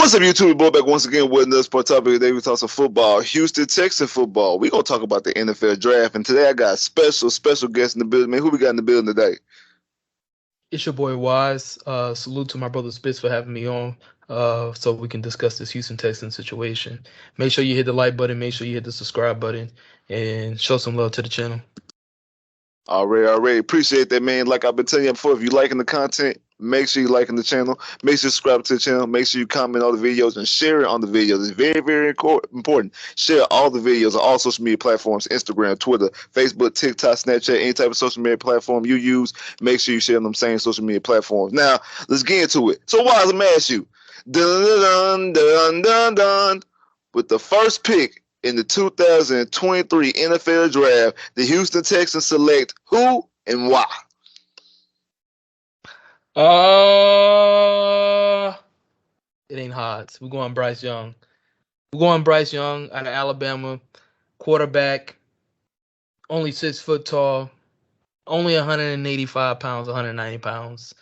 What's up, YouTube? Boy, back once again with another sport topic. Today we talk some football, Houston Texans football. We gonna talk about the NFL draft, and today I got a special guest in the building. Man, who we got in the building today? It's your boy Wise. Salute to my brother Spitz for having me on. So we can discuss this Houston Texans situation. Make sure you hit the like button. Make sure you hit the subscribe button, and show some love to the channel. Already. Appreciate that, man. Like I've been telling you before, if you liking the content, make sure you liking the channel. Make sure you subscribe to the channel. Make sure you comment on the videos and share it on the videos. It's very important. Share all the videos on all social media platforms: Instagram, Twitter, Facebook, TikTok, Snapchat, any type of social media platform you use. Make sure you share on them same social media platforms. Now, let's get into it. So, Wise, let me ask you. Dun. With the first pick in the 2023 NFL Draft, the Houston Texans select who and why? It ain't hard. We're going Bryce Young. We're going Bryce Young out of Alabama, quarterback, only 6 foot tall, only 185 pounds, 190 pounds.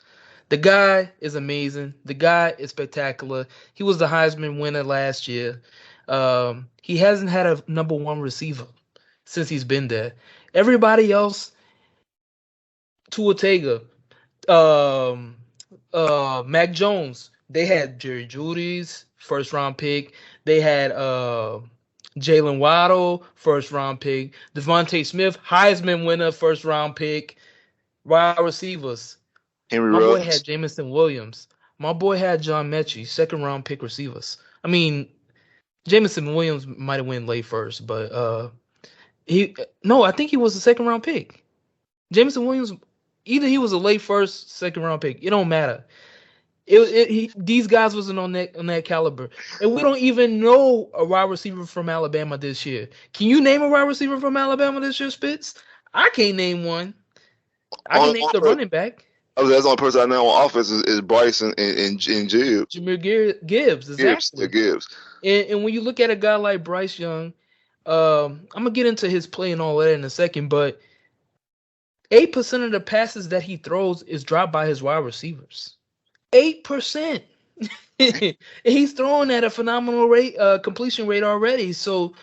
The guy is amazing. The guy is spectacular. He was the Heisman winner last year. He hasn't had a number one receiver since he's been there. Everybody else, Tua Tagovailoa, Mac Jones, they had Jerry Jeudy's first round pick. They had Jalen Waddle, first round pick. Devontae Smith, Heisman winner, first round pick. Wide receivers. My boy had Jameson Williams. My boy had John Mechie, second round pick receivers. I mean, Jameson Williams might have went late first, but I think he was a second round pick. Jameson Williams, either he was a late first, second round pick. It don't matter. These guys wasn't on that caliber, and we don't even know a wide receiver from Alabama this year. Can you name a wide receiver from Alabama this year, Spitz? I can't name one. I can name the running back. That's the only person I know on offense is Bryce and Gibbs. Jameer Gibbs, exactly. Gibbs. And when you look at a guy like Bryce Young, I'm gonna get into his play and all that in a second, but 8% of the passes that he throws is dropped by his wide receivers. 8%. He's throwing at a phenomenal rate, completion rate already. So,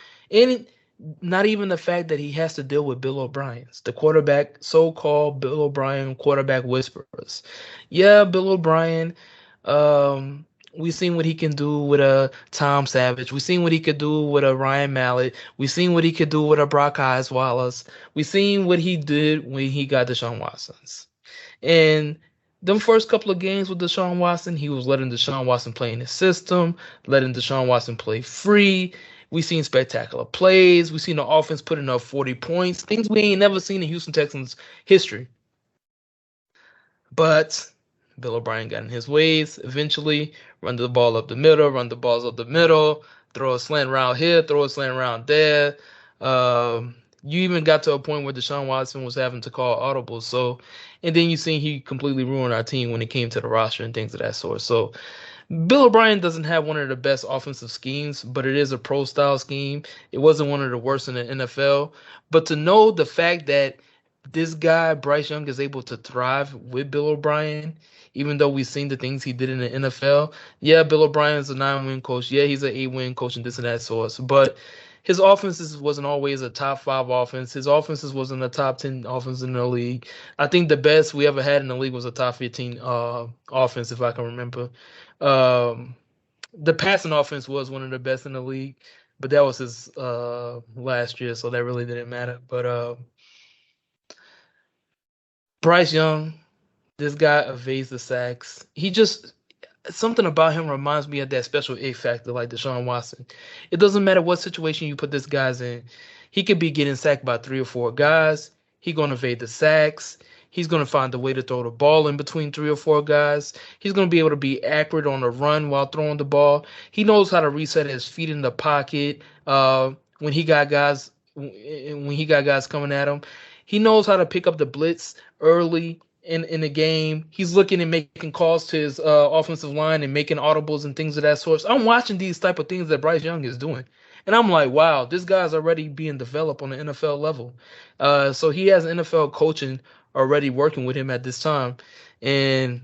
not even the fact that he has to deal with Bill O'Brien's, the quarterback, so-called Bill O'Brien quarterback whisperers. Yeah, Bill O'Brien. We've seen what he can do with a Tom Savage. We've seen what he could do with a Ryan Mallett. We've seen what he could do with a Brock Osweiler. We've seen what he did when he got Deshaun Watson's. And them first couple of games with Deshaun Watson, he was letting Deshaun Watson play in his system, letting Deshaun Watson play free. We've seen spectacular plays. We've seen the offense putting up 40 points, things we ain't never seen in Houston Texans history. But Bill O'Brien got in his ways. Eventually, run the ball up the middle, throw a slant route here, throw a slant route there. You even got to a point where Deshaun Watson was having to call audibles. So, and then you seen he completely ruined our team when it came to the roster and things of that sort. So, Bill O'Brien doesn't have one of the best offensive schemes, but it is a pro-style scheme. It wasn't one of the worst in the NFL. But to know the fact that this guy, Bryce Young, is able to thrive with Bill O'Brien, even though we've seen the things he did in the NFL. Yeah, Bill O'Brien is a 9-win coach. Yeah, he's an 8-win coach and this and that sort. But his offenses wasn't always a top 5 offense. His offenses wasn't a top 10 offense in the league. I think the best we ever had in the league was a top 15 offense, if I can remember. The passing offense was one of the best in the league, but that was his last year, so that really didn't matter. But Bryce Young, this guy evades the sacks. Something about him reminds me of that special A factor like Deshaun Watson. It doesn't matter what situation you put this guy's in. He could be getting sacked by 3 or 4 guys. He's going to evade the sacks. He's going to find a way to throw the ball in between 3 or 4 guys. He's going to be able to be accurate on the run while throwing the ball. He knows how to reset his feet in the pocket when he got guys coming at him. He knows how to pick up the blitz early in the game. He's looking and making calls to his offensive line and making audibles and things of that sort. So I'm watching these type of things that Bryce Young is doing. And I'm like, wow, this guy's already being developed on the NFL level. So he has NFL coaching already working with him at this time. And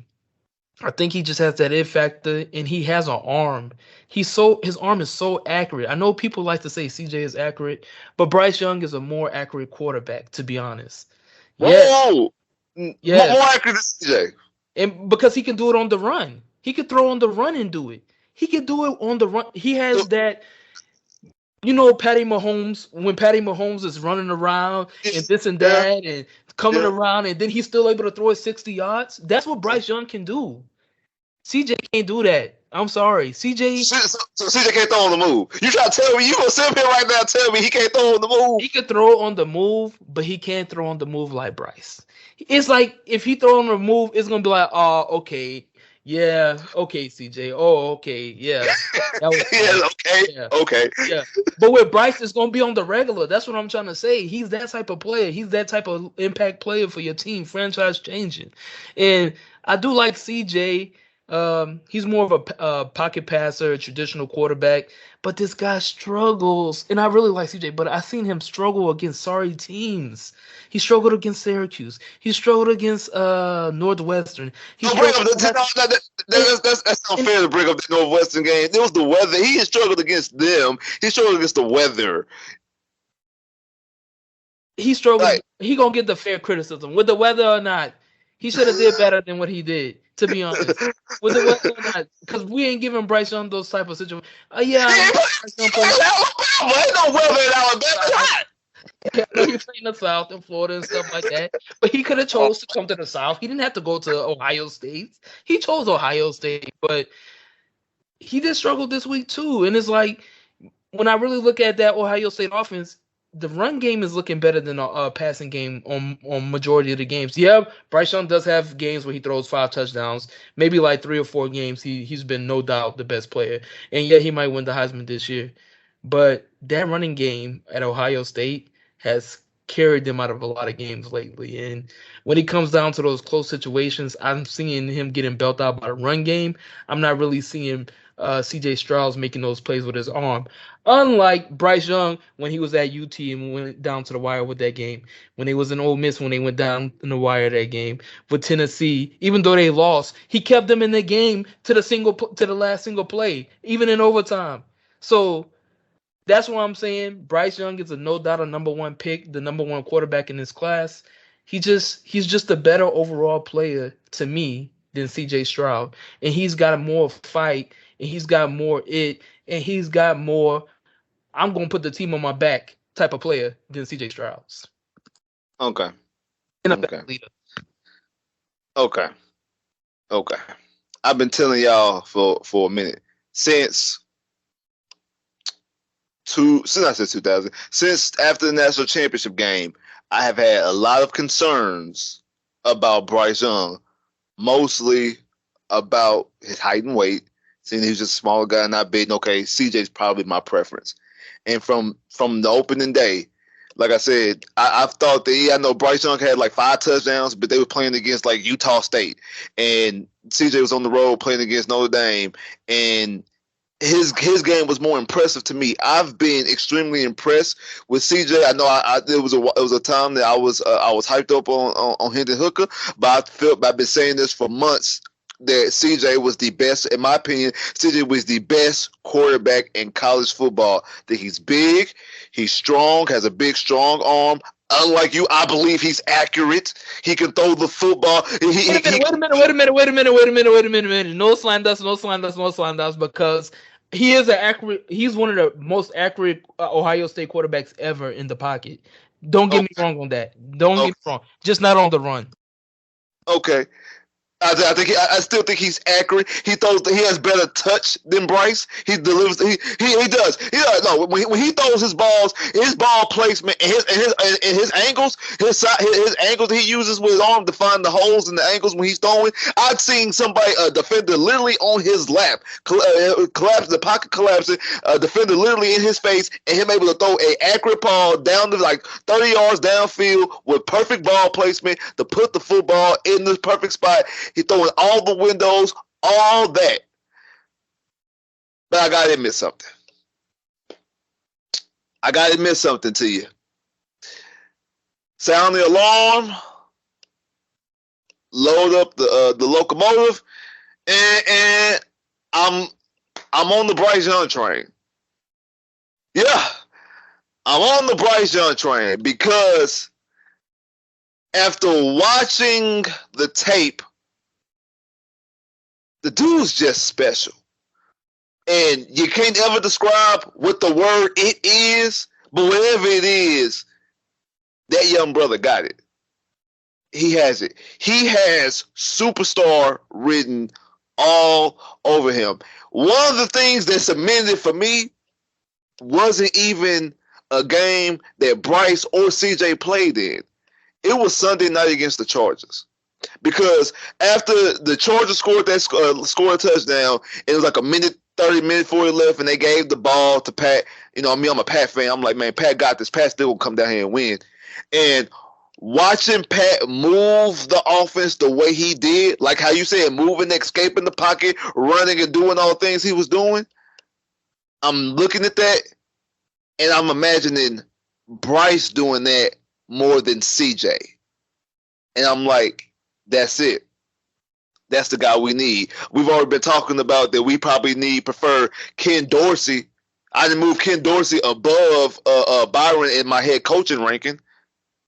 I think he just has that it factor, and he has an arm. His arm is so accurate. I know people like to say CJ is accurate, but Bryce Young is a more accurate quarterback, to be honest. Yeah, Whoa, yeah, more accurate than CJ. and because he can do it on the run, he could throw on the run and do it. He could do it on the run. He So, has that. You know, Patty Mahomes, when Patty Mahomes is running around and this and yeah, that and coming yeah. around, and then he's still able to throw it 60 yards. That's what Bryce Young can do. CJ can't do that. I'm sorry. CJ, So CJ can't throw on the move. You try to tell me, you gonna sit here right now and tell me he can't throw on the move? he could throw on the move, but he can't throw on the move like Bryce. It's like if he throw on the move, it's gonna be like, oh, okay, yeah, okay, CJ, oh, okay, yeah, that was Yeah, fine, okay, yeah, okay. yeah. But with Bryce, it's gonna be on the regular. That's what I'm trying to say. He's that type of player. He's that type of impact player for your team, franchise changing. And I do like CJ. He's more of a pocket passer, traditional quarterback. But this guy struggles, and I really like CJ. But I've seen him struggle against sorry teams. He struggled against Syracuse. He struggled against Northwestern. He Don't bring struggled. up that's And unfair to bring up the Northwestern game. It was the weather. He struggled against them. He struggled against the weather. he struggled. Like, He gonna get the fair criticism with the weather or not. He should have did better than what he did. To be honest, with the weather or not, because we ain't giving Bryce Young those type of situations. Yeah, I know Bryce Young playing. Alabama. Ain't no weather in Alabama. It's hot. I know he played in the South and Florida and stuff like that. But he could have chose to come to the South. He didn't have to go to Ohio State. He chose Ohio State, but he did struggle this week too. And it's like when I really look at that Ohio State offense, the run game is looking better than a passing game on majority of the games. Yeah, Bryce Young does have games where he throws 5 touchdowns. Maybe like 3 or 4 games he's been no doubt the best player. And yeah, he might win the Heisman this year. But that running game at Ohio State has carried them out of a lot of games lately. And when it comes down to those close situations, I'm seeing him getting built out by the run game. I'm not really seeing CJ Stroud making those plays with his arm. Unlike Bryce Young when he was at UT and went down to the wire with that game. When he was in Ole Miss when they went down in the wire that game. With Tennessee, even though they lost, he kept them in the game to the last single play, even in overtime. So that's what I'm saying. Bryce Young is no doubt a number 1 pick, the number 1 quarterback in this class. He's just a better overall player to me than CJ Stroud. And he's got more fight, and he's got more it, and he's got more I'm gonna put the team on my back type of player than CJ Stroud's. Okay. And a Okay. better leader. Okay. Okay. I've been telling y'all for a minute since I said 2000, since after the national championship game, I have had a lot of concerns about Bryce Young, mostly about his height and weight. Seeing he was just a smaller guy, not big. Okay, CJ's probably my preference. And from the opening day, like I said, I've thought that I know Bryce Young had like 5 touchdowns, but they were playing against like Utah State, and CJ was on the road playing against Notre Dame, and his game was more impressive to me. I've been extremely impressed with CJ. I know it was a time that I was hyped up on Hendon Hooker, but I've been saying this for months that CJ was the best, in my opinion. CJ was the best quarterback in college football. That he's big, he's strong, has a big strong arm. Unlike you, I believe he's accurate. He can throw the football. Wait a minute. No slanders, because he is he's one of the most accurate Ohio State quarterbacks ever in the pocket. Don't get me wrong on that. Don't get me wrong. Just not on the run. Okay. I still think he's accurate. He has better touch than Bryce. He delivers. He does. No, when he throws his balls, his ball placement and his angles, his angles that he uses with his arm to find the holes in the angles when he's throwing. I've seen somebody, a defender, literally on his lap, collapse, the pocket collapsing, defender literally in his face, and him able to throw an accurate ball down to like 30 yards downfield with perfect ball placement to put the football in the perfect spot. He's throwing all the windows, all that. But I got to admit something. I got to admit something to you. Sound the alarm, load up the locomotive, And I'm on the Bryce Young train. Yeah, I'm on the Bryce Young train because after watching the tape, the dude's just special. And you can't ever describe what the word it is, but whatever it is, that young brother got it. He has it. He has superstar written all over him. One of the things that cemented for me wasn't even a game that Bryce or CJ played in. It was Sunday night against the Chargers. Because after the Chargers scored a touchdown, it was like a minute 40 left, and they gave the ball to Pat. You know, I'm a Pat fan. I'm like, man, Pat got this. Pat still gonna come down here and win. And watching Pat move the offense the way he did, like how you said, moving, escaping the pocket, running, and doing all the things he was doing, I'm looking at that, and I'm imagining Bryce doing that more than CJ. And I'm like, that's it. That's the guy we need. We've already been talking about that we probably prefer Ken Dorsey. I didn't move Ken Dorsey above Byron in my head coaching ranking.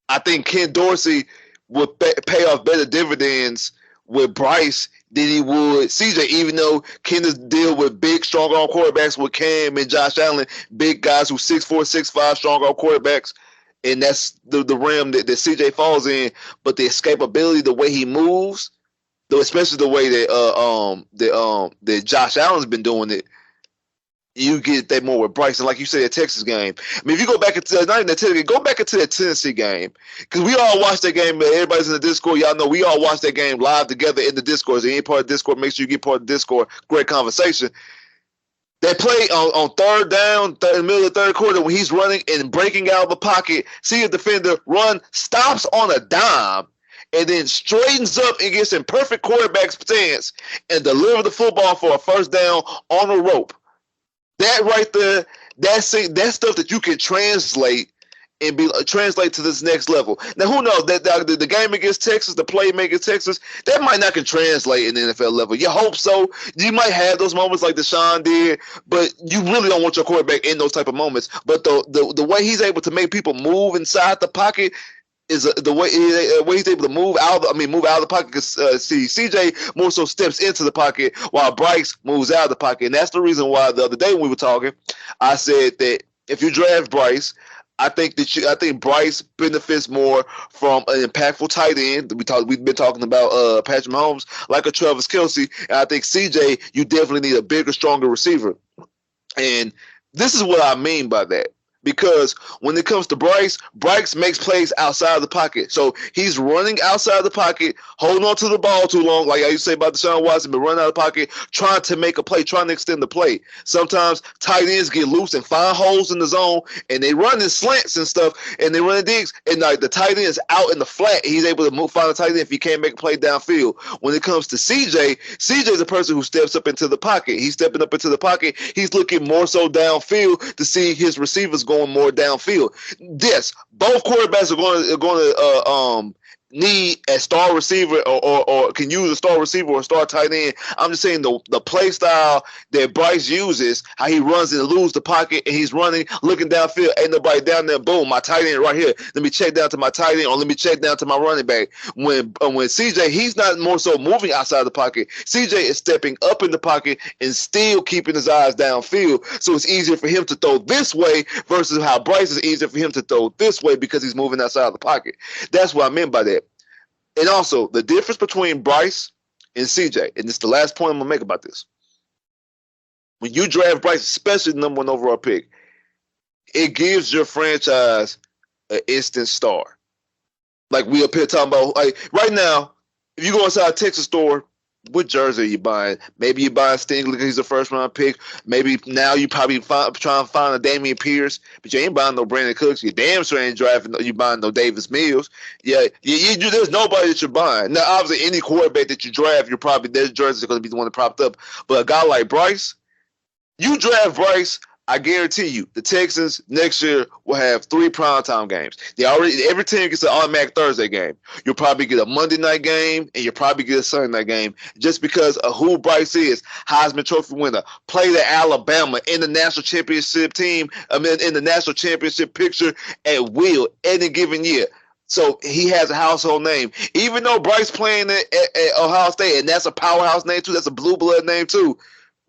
I think Ken Dorsey would pay off better dividends with Bryce than he would CJ, even though Ken is deal with big, strong arm quarterbacks with Cam and Josh Allen, big guys who 6'4", 6'5", strong arm quarterbacks. And that's the realm that CJ falls in. But the escapability, the way he moves, especially the way that Josh Allen's been doing it, you get that more with Bryce. And like you said, that Texas game. I mean, if you go back into that Tennessee game, because we all watched that game. Everybody's in the Discord. Y'all know we all watched that game live together in the Discord. So any part of the Discord, make sure you get part of the Discord. Great conversation. That play on third down, in the middle of the third quarter, when he's running and breaking out of the pocket, see a defender run, stops on a dime, and then straightens up and gets in perfect quarterback stance and deliver the football for a first down on a rope. That right there, that's stuff that you can translate and translate to this next level. Now, who knows? That the game against Texas, the play against Texas, that might not can translate in the NFL level. You hope so. You might have those moments like Deshaun did, but you really don't want your quarterback in those type of moments. But the way he's able to make people move inside the pocket is the way he's able to move out of the pocket. Because CJ more so steps into the pocket while Bryce moves out of the pocket, and that's the reason why the other day when we were talking, I said that if you draft Bryce, I think Bryce benefits more from an impactful tight end. We've been talking about Patrick Mahomes, like a Travis Kelce, and I think CJ, you definitely need a bigger, stronger receiver. And this is what I mean by that. Because when it comes to Bryce makes plays outside of the pocket. So he's running outside of the pocket, holding on to the ball too long, like I used to say about Deshaun Watson, but running out of the pocket, trying to make a play, trying to extend the play. Sometimes tight ends get loose and find holes in the zone, and they run in slants and stuff, and they run in digs, and like the tight end is out in the flat. He's able to find a tight end if he can't make a play downfield. When it comes to CJ is a person who steps up into the pocket. He's stepping up into the pocket. He's looking more so downfield to see his receivers going more downfield. Yes, both quarterbacks are going to need a star receiver or can use a star receiver or a star tight end. I'm just saying the play style that Bryce uses, how he runs and loses the pocket and he's running, looking downfield, ain't nobody down there, boom, my tight end right here. Let me check down to my tight end or let me check down to my running back. When CJ, he's not more so moving outside the pocket. CJ is stepping up in the pocket and still keeping his eyes downfield. So it's easier for him to throw this way versus how Bryce is easier for him to throw this way because he's moving outside the pocket. That's what I meant by that. And also, the difference between Bryce and CJ, and this is the last point I'm going to make about this. When you draft Bryce, especially the number one overall pick, it gives your franchise an instant star. Like we up here talking about, like right now, if you go inside a Texas store, what jersey are you buying? Maybe you're buying Stingley because he's a first-round pick. Maybe now you probably trying to find a Damian Pierce, but you ain't buying no Brandon Cooks. You damn sure ain't you buying no Davis Mills. Yeah, there's nobody that you're buying. Now, obviously, any quarterback that you draft, their jerseys are going to be the one that propped up. But a guy like Bryce, you draft Bryce, I guarantee you, the Texans next year will have 3 primetime games. Every team gets an automatic Thursday game. You'll probably get a Monday night game, and you'll probably get a Sunday night game just because of who Bryce is. Heisman Trophy winner, played at Alabama in the national championship team. In the national championship picture at will any given year. So he has a household name. Even though Bryce playing at Ohio State, and that's a powerhouse name too, that's a blue blood name too.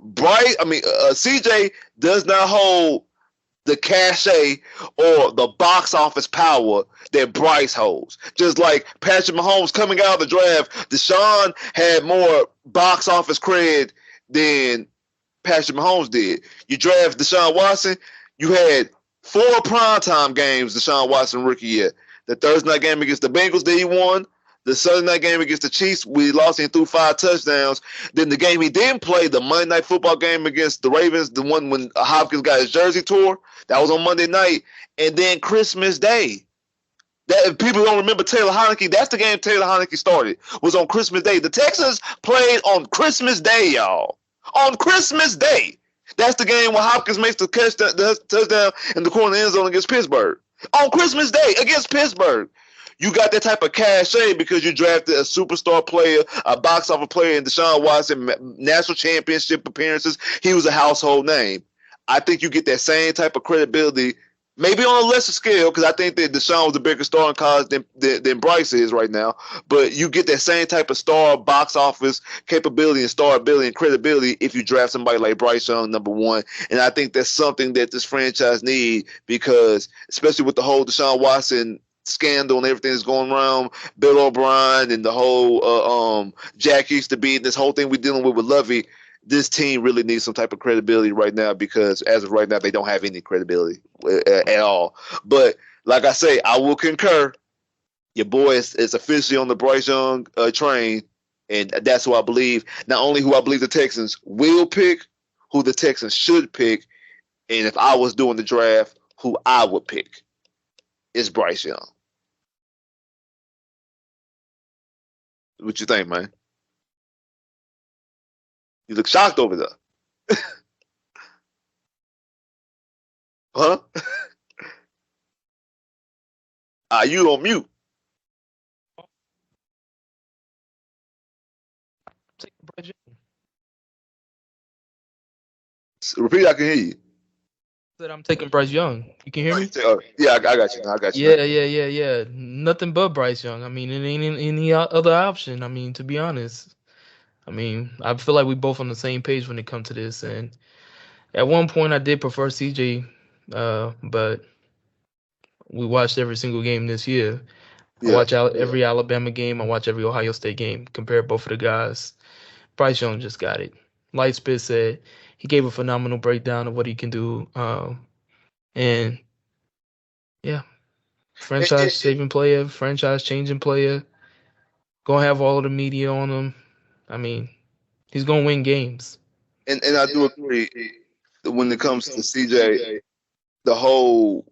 CJ does not hold the cachet or the box office power that Bryce holds. Just like Patrick Mahomes coming out of the draft, Deshaun had more box office cred than Patrick Mahomes did. You draft Deshaun Watson, you had 4 primetime games Deshaun Watson rookie year. The Thursday night game against the Bengals that he won. The Sunday night game against the Chiefs, we lost him through 5 touchdowns. Then the game he didn't play, the Monday night football game against the Ravens, the one when Hopkins got his jersey tore, that was on Monday night. And then Christmas Day. That if people don't remember Taylor Heinicke, that's the game Taylor Heinicke started, was on Christmas Day. The Texans played on Christmas Day, y'all. On Christmas Day. That's the game where Hopkins makes the touchdown in the corner of the end zone against Pittsburgh. On Christmas Day against Pittsburgh. You got that type of cachet because you drafted a superstar player, a box office player in Deshaun Watson, national championship appearances. He was a household name. I think you get that same type of credibility, maybe on a lesser scale, because I think that Deshaun was a bigger star in college than Bryce is right now. But you get that same type of star box office capability and star ability and credibility if you draft somebody like Bryce Young, number 1. And I think that's something that this franchise needs because, especially with the whole Deshaun Watson scandal and everything that's going around, Bill O'Brien and the whole Jack Easter beat, this whole thing we're dealing with Lovey, this team really needs some type of credibility right now because as of right now, they don't have any credibility at all. But like I say, I will concur. Your boy is officially on the Bryce Young train, and that's who I believe. Not only who I believe the Texans will pick, who the Texans should pick, and if I was doing the draft, who I would pick is Bryce Young. What you think, man? You look shocked over there. Huh? You on mute. Bryce Young. Repeat, I can hear you. Said I'm taking Bryce Young. You can hear me? Yeah, I got you. I got you. Yeah. Nothing but Bryce Young. I mean, it ain't any other option. I mean, to be honest. I mean, I feel like we both on the same page when it comes to this. And at one point, I did prefer CJ, but we watched every single game this year. I watch every Alabama game. I watch every Ohio State game. Compare both of the guys. Bryce Young just got it. Lightspit said he gave a phenomenal breakdown of what he can do. And yeah, franchise-saving player, franchise-changing player. Gonna have all of the media on him. I mean, he's gonna win games. And I do agree that when it comes to CJ, the whole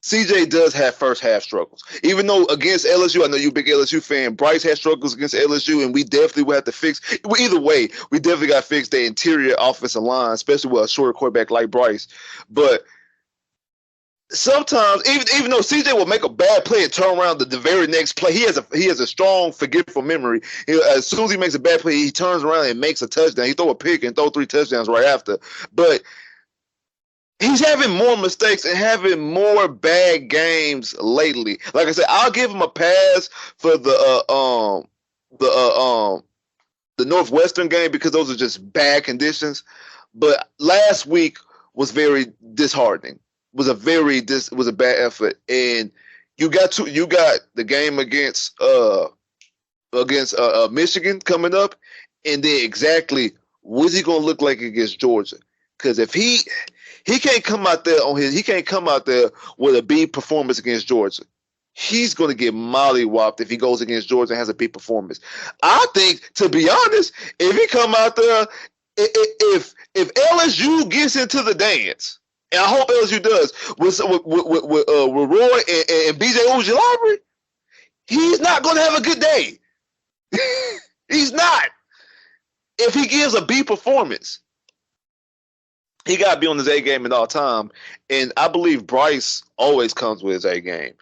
CJ does have first half struggles. Even though against LSU, I know you're a big LSU fan, Bryce has struggles against LSU, and we definitely will have to fix. Either way, we definitely got to fix the interior offensive line, especially with a shorter quarterback like Bryce. But sometimes, even though CJ will make a bad play and turn around the very next play, he has a strong forgetful memory. As soon as he makes a bad play, he turns around and makes a touchdown. He throw a pick and throw 3 touchdowns right after. But he's having more mistakes and having more bad games lately. Like I said, I'll give him a pass for the Northwestern game because those are just bad conditions. But last week was very disheartening. Was a bad effort, and you got the game against Michigan coming up, and then exactly what's he gonna look like against Georgia? Because if he can't come out there with a B performance against Georgia, he's gonna get mollywopped if he goes against Georgia and has a B performance. I think, to be honest, if he come out there, if LSU gets into the dance. And I hope LSU does with Roy and BJ Ojulari. He's not going to have a good day. He's not. If he gives a B performance, he got to be on his A game at all time. And I believe Bryce always comes with his A game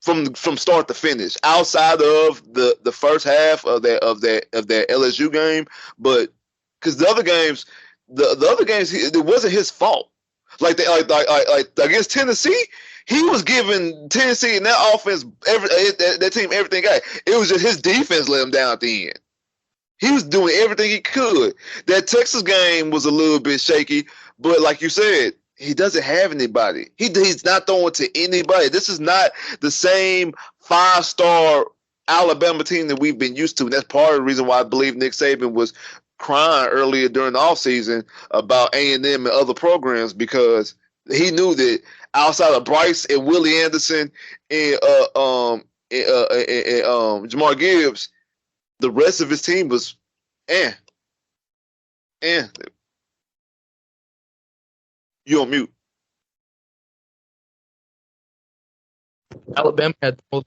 from start to finish, outside of the first half of that LSU game, but because the other games it wasn't his fault. Like against Tennessee, he was giving Tennessee and that offense that team everything got. It was just his defense let him down at the end. He was doing everything he could. That Texas game was a little bit shaky, but like you said, he doesn't have anybody. He's not throwing to anybody. This is not the same 5-star Alabama team that we've been used to. And that's part of the reason why I believe Nick Saban was crying earlier during the offseason about A&M and other programs, because he knew that outside of Bryce and Willie Anderson and Jamar Gibbs, the rest of his team was eh. You on mute. Alabama had the most.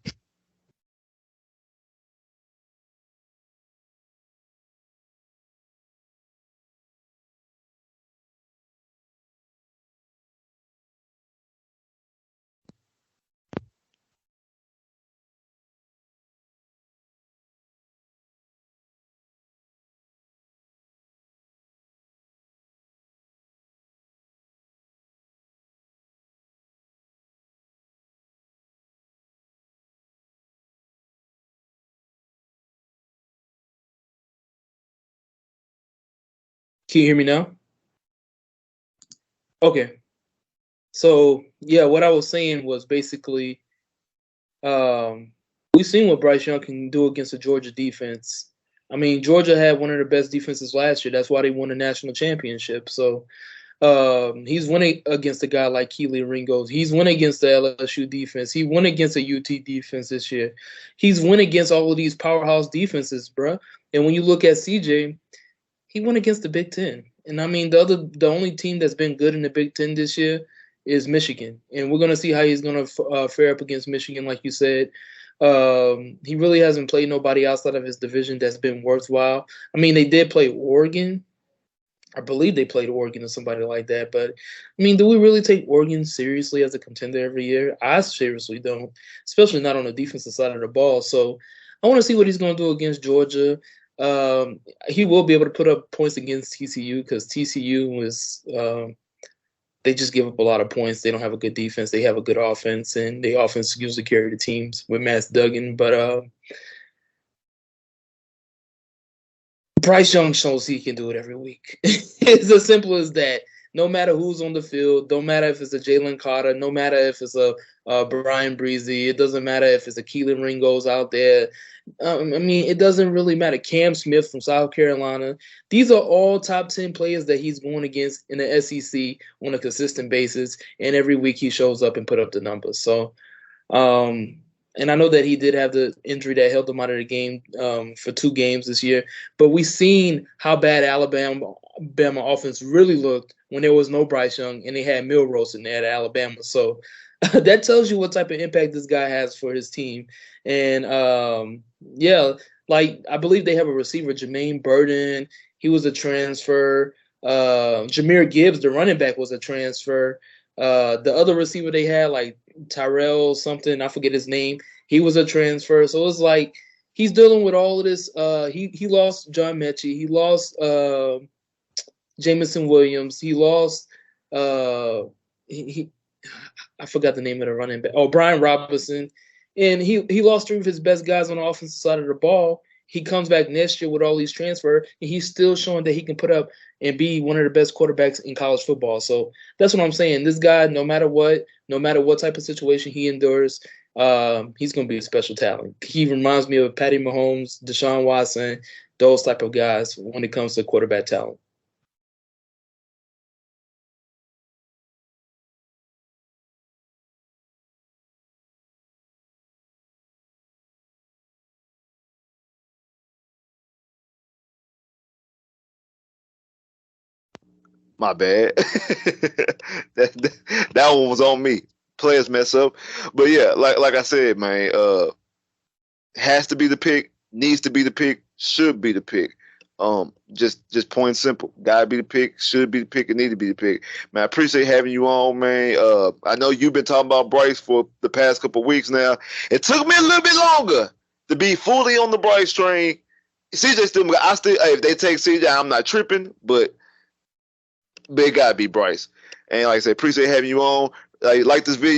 Can you hear me now? Okay. So yeah, what I was saying was basically, we've seen what Bryce Young can do against the Georgia defense. I mean, Georgia had one of the best defenses last year. That's why they won the national championship. So he's winning against a guy like Keely Ringos. He's winning against the LSU defense. He won against the UT defense this year. He's won against all of these powerhouse defenses, bruh. And when you look at CJ, he went against the Big Ten. And I mean, the only team that's been good in the Big Ten this year is Michigan. And we're going to see how he's going to fare up against Michigan, like you said. He really hasn't played nobody outside of his division that's been worthwhile. I mean, they did play Oregon. I believe they played Oregon or somebody like that. But, I mean, do we really take Oregon seriously as a contender every year? I seriously don't, especially not on the defensive side of the ball. So I want to see what he's going to do against Georgia. He will be able to put up points against TCU because TCU was they just give up a lot of points. They don't have a good defense. They have a good offense, and the offense usually carry the teams with Matt Duggan. But Bryce Young shows he can do it every week. It's as simple as that. No matter who's on the field, no matter if it's a Jalen Carter, no matter if it's a Brian Breezy, it doesn't matter if it's a Keelan Ringos out there. I mean, it doesn't really matter. Cam Smith from South Carolina. These are all top 10 players that he's going against in the SEC on a consistent basis, and every week he shows up and put up the numbers. So, and I know that he did have the injury that held him out of the game for 2 games this year, but we've seen how bad Alabama offense really looked when there was no Bryce Young and they had Milrose in there at Alabama. So that tells you what type of impact this guy has for his team. And yeah, like I believe they have a receiver, Jermaine Burton. He was a transfer. Jahmyr Gibbs, the running back, was a transfer. The other receiver they had, like Tyrell something, I forget his name. He was a transfer. So it's like he's dealing with all of this. He lost John Mechie. He lost Jamison Williams. He lost I forgot the name of the running back. Oh, Brian Robinson. And he lost 3 of his best guys on the offensive side of the ball. He comes back next year with all these transfer, and he's still showing that he can put up and be one of the best quarterbacks in college football. So that's what I'm saying. This guy, no matter what type of situation he endures, he's going to be a special talent. He reminds me of Patty Mahomes, Deshaun Watson, those type of guys when it comes to quarterback talent. My bad. that one was on me. Players mess up, but yeah, like I said, man, has to be the pick, needs to be the pick, should be the pick. Just point and simple. Gotta be the pick, should be the pick, and need to be the pick. Man, I appreciate having you on, man. I know you've been talking about Bryce for the past couple of weeks now. It took me a little bit longer to be fully on the Bryce train. CJ still, hey, if they take CJ, I'm not tripping, but it gotta be Bryce. And like I said, appreciate having you on. Like this video.